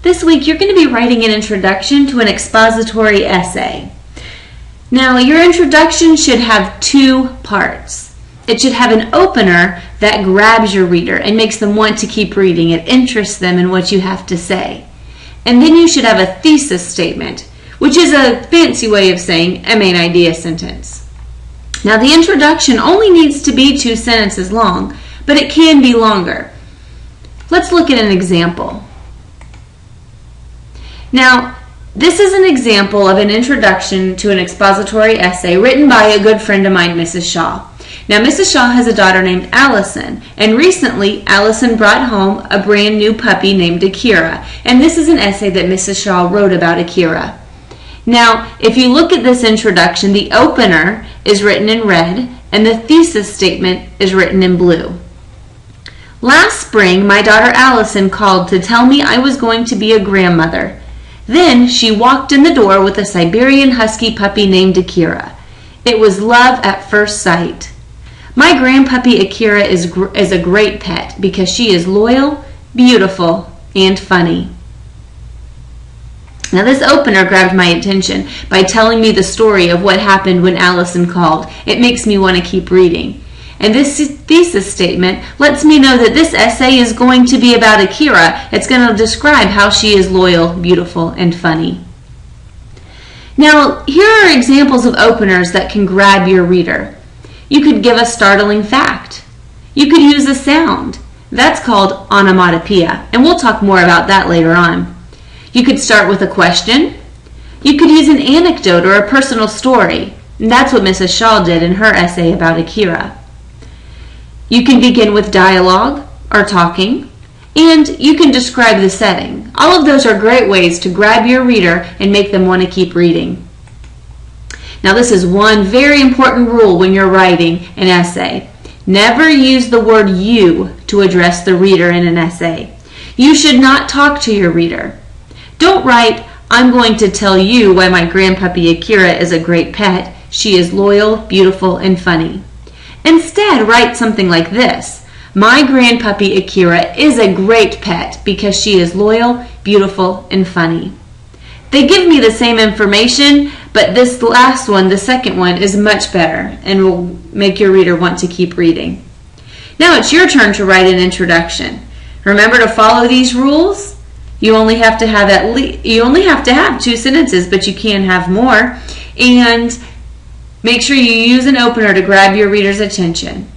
This week you're going to be writing an introduction to an expository essay. Now, your introduction should have two parts. It should have an opener that grabs your reader and makes them want to keep reading. It interests them in what you have to say. And then you should have a thesis statement, which is a fancy way of saying a main idea sentence. Now, the introduction only needs to be 2 sentences long, but it can be longer. Let's look at an example. Now, this is an example of an introduction to an expository essay written by a good friend of mine, Mrs. Shaw. Now, Mrs. Shaw has a daughter named Allison, and recently Allison brought home a brand new puppy named Akira, and this is an essay that Mrs. Shaw wrote about Akira. Now, if you look at this introduction, the opener is written in red, and the thesis statement is written in blue. Last spring, my daughter Allison called to tell me I was going to be a grandmother. Then she walked in the door with a Siberian Husky puppy named Akira. It was love at first sight. My grandpuppy Akira is a great pet because she is loyal, beautiful, and funny. Now, this opener grabbed my attention by telling me the story of what happened when Allison called. It makes me want to keep reading. And this thesis statement lets me know that this essay is going to be about Akira. It's going to describe how she is loyal, beautiful, and funny. Now, here are examples of openers that can grab your reader. You could give a startling fact. You could use a sound. That's called onomatopoeia, and we'll talk more about that later on. You could start with a question. You could use an anecdote or a personal story. And that's what Mrs. Shaw did in her essay about Akira. You can begin with dialogue or talking, and you can describe the setting. All of those are great ways to grab your reader and make them want to keep reading. Now, this is one very important rule when you're writing an essay. Never use the word you to address the reader in an essay. You should not talk to your reader. Don't write, I'm going to tell you why my grandpuppy Akira is a great pet. She is loyal, beautiful, and funny. Instead, write something like this. My grandpuppy Akira is a great pet because she is loyal, beautiful, and funny. They give me the same information, but this last one, the second one, is much better and will make your reader want to keep reading. Now it's your turn to write an introduction. Remember to follow these rules. You only have to have 2 sentences, but you can have more. And make sure you use an opener to grab your reader's attention.